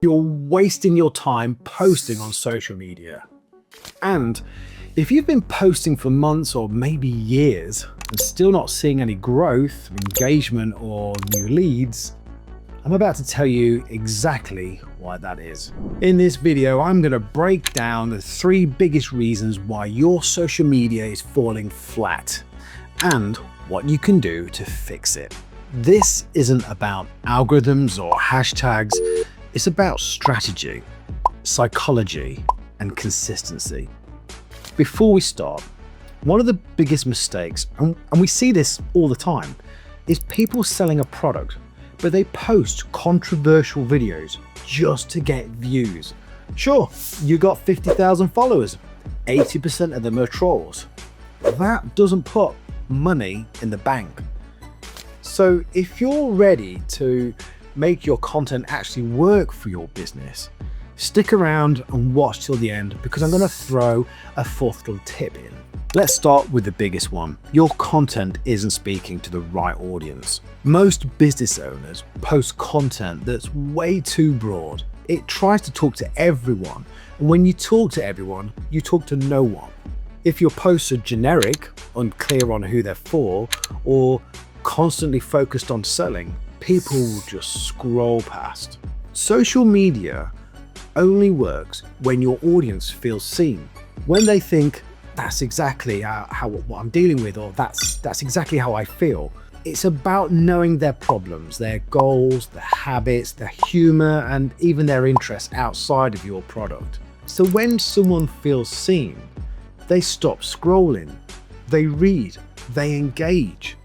You're wasting your time posting on social media. And if you've been posting for months or maybe years and still not seeing any growth, engagement, or new leads, I'm about to tell you exactly why that is. In this video, I'm going to break down the 3 biggest reasons why your social media is falling flat and what you can do to fix it. This isn't about algorithms or hashtags. It's about strategy, psychology, and consistency. Before we start, one of the biggest mistakes, and we see this all the time, is people selling a product, but they post controversial videos just to get views. Sure, you got 50,000 followers, 80% of them are trolls. That doesn't put money in the bank. So if you're ready to make your content actually work for your business, stick around and watch till the end, because I'm going to throw a 4th little tip in. Let's start with the biggest one. Your content isn't speaking to the right audience. Most business owners post content that's way too broad. It tries to talk to everyone, and when you talk to everyone, you talk to no one. If your posts are generic, unclear on who they're for, or constantly focused on selling, people will just scroll past. Social media only works when your audience feels seen. When they think, that's exactly what I'm dealing with, or that's exactly how I feel. It's about knowing their problems, their goals, their habits, their humor, and even their interests outside of your product. So when someone feels seen, they stop scrolling, they read, they engage.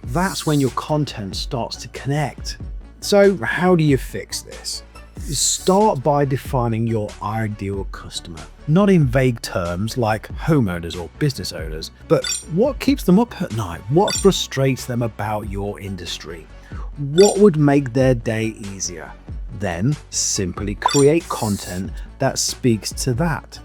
That's when your content starts to connect. So how do you fix this? Start by defining your ideal customer, not in vague terms like homeowners or business owners, but what keeps them up at night? What frustrates them about your industry? What would make their day easier? Then simply create content that speaks to that,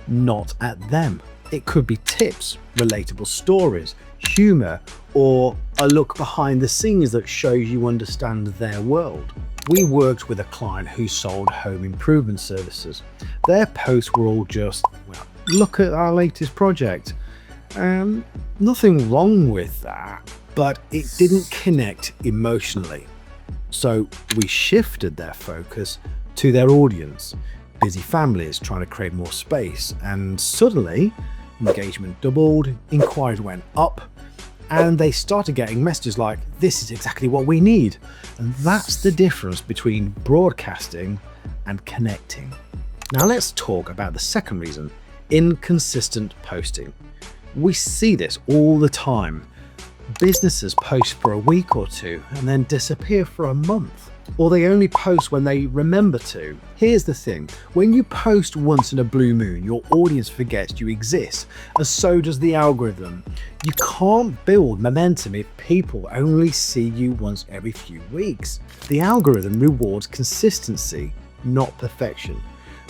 not at them. It could be tips, relatable stories, humor, or a look behind the scenes that shows you understand their world. We worked with a client who sold home improvement services. Their posts were all just, well, look at our latest project. Nothing wrong with that, but it didn't connect emotionally. So we shifted their focus to their audience, busy families trying to create more space, and suddenly engagement doubled, inquiries went up, and they started getting messages like, this is exactly what we need. And that's the difference between broadcasting and connecting. Now let's talk about the second reason, inconsistent posting. We see this all the time. Businesses post for a week or two and then disappear for a month, or they only post when they remember to. Here's the thing, when you post once in a blue moon, your audience forgets you exist, and so does the algorithm. You can't build momentum if people only see you once every few weeks. The algorithm rewards consistency, not perfection.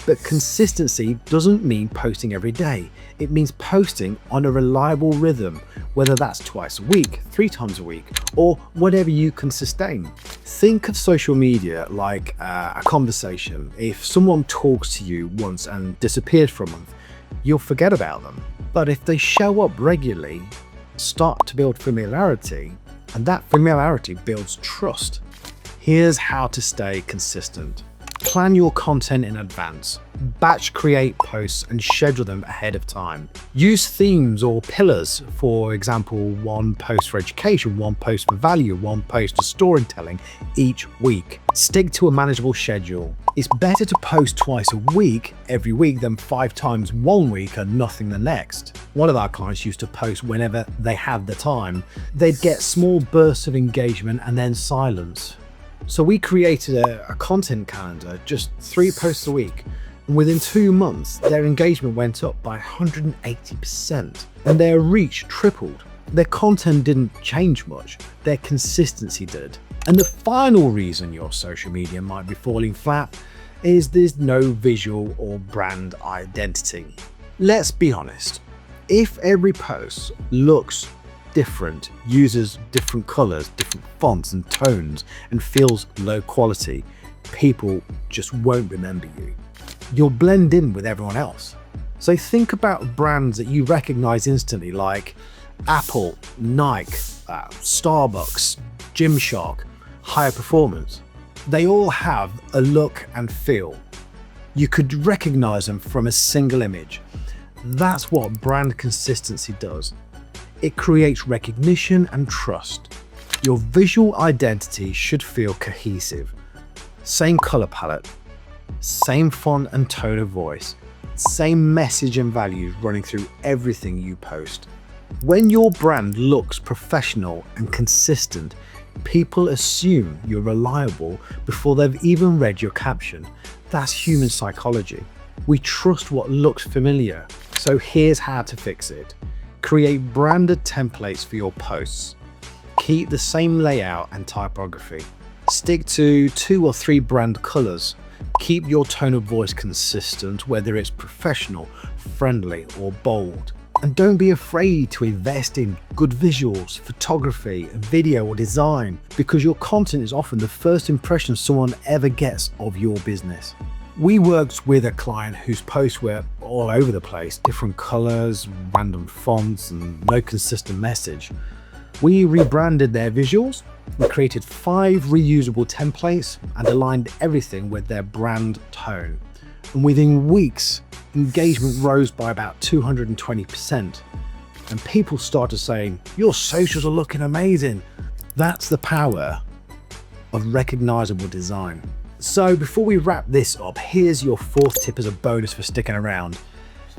But consistency doesn't mean posting every day. It means posting on a reliable rhythm, whether that's twice a week, 3 times a week, or whatever you can sustain. Think of social media like a conversation. If someone talks to you once and disappears for a month, you'll forget about them. But if they show up regularly, start to build familiarity, and that familiarity builds trust. Here's how to stay consistent. Plan your content in advance. Batch create posts and schedule them ahead of time. Use themes or pillars, for example, 1 post for education, 1 post for value, 1 post for storytelling each week. Stick to a manageable schedule. It's better to post twice a week every week than 5 times one week and nothing the next. One of our clients used to post whenever they had the time. They'd get small bursts of engagement and then silence. So we created a content calendar, just 3 posts a week, and within 2 months, their engagement went up by 180%, and their reach tripled. Their content didn't change much, their consistency did. And the final reason your social media might be falling flat is there's no visual or brand identity. Let's be honest, if every post looks different, uses different colors, different fonts and tones, and feels low quality, people just won't remember you. You'll blend in with everyone else. So think about brands that you recognize instantly, like Apple, Nike, Starbucks, Gymshark, Higher Performance. They all have a look and feel. You could recognize them from a single image. That's what brand consistency does. It creates recognition and trust. Your visual identity should feel cohesive. Same color palette, same font and tone of voice, same message and values running through everything you post. When your brand looks professional and consistent, people assume you're reliable before they've even read your caption. That's human psychology. We trust what looks familiar. So here's how to fix it. Create branded templates for your posts. Keep the same layout and typography. Stick to 2 or 3 brand colors. Keep your tone of voice consistent, whether it's professional, friendly, or bold. And don't be afraid to invest in good visuals, photography, video, or design, because your content is often the first impression someone ever gets of your business. We worked with a client whose posts were all over the place, different colors, random fonts, and no consistent message. We rebranded their visuals, we created 5 reusable templates, and aligned everything with their brand tone. And within weeks, engagement rose by about 220%. And people started saying, "Your socials are looking amazing." That's the power of recognizable design. So before we wrap this up, here's your 4th tip as a bonus for sticking around.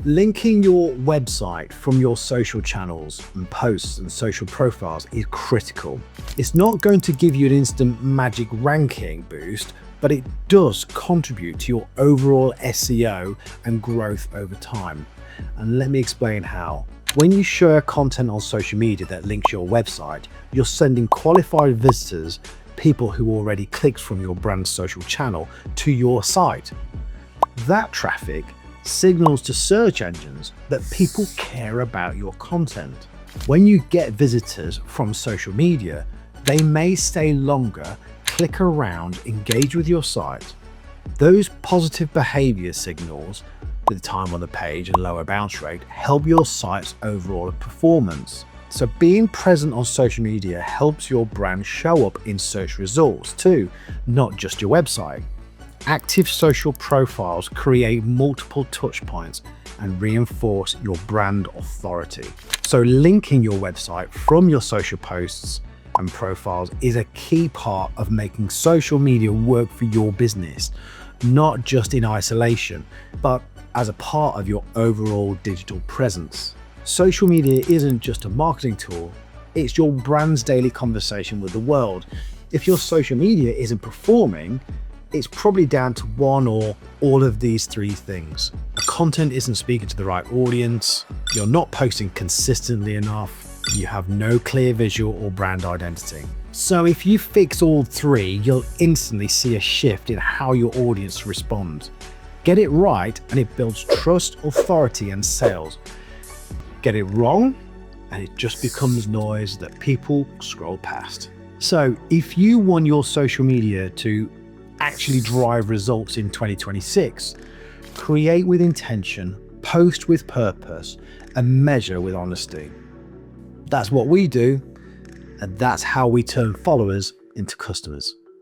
Linking your website from your social channels and posts and social profiles is critical. It's not going to give you an instant magic ranking boost, but it does contribute to your overall SEO and growth over time. And let me explain how. When you share content on social media that links your website, you're sending qualified visitors, people who already clicked from your brand's social channel, to your site. That traffic signals to search engines that people care about your content. When you get visitors from social media, they may stay longer, click around, engage with your site. Those positive behavior signals, the time on the page and lower bounce rate, help your site's overall performance. So being present on social media helps your brand show up in search results too, not just your website. Active social profiles create multiple touch points and reinforce your brand authority. So linking your website from your social posts and profiles is a key part of making social media work for your business, not just in isolation, but as a part of your overall digital presence. Social media isn't just a marketing tool, it's your brand's daily conversation with the world. If your social media isn't performing, it's probably down to one or all of these 3 things. The content isn't speaking to the right audience, you're not posting consistently enough, you have no clear visual or brand identity. So if you fix all 3, you'll instantly see a shift in how your audience responds. Get it right and it builds trust, authority, and sales. Get it wrong and it just becomes noise that people scroll past. So if you want your social media to actually drive results in 2026, create with intention, post with purpose, and measure with honesty. That's what we do, and that's how we turn followers into customers.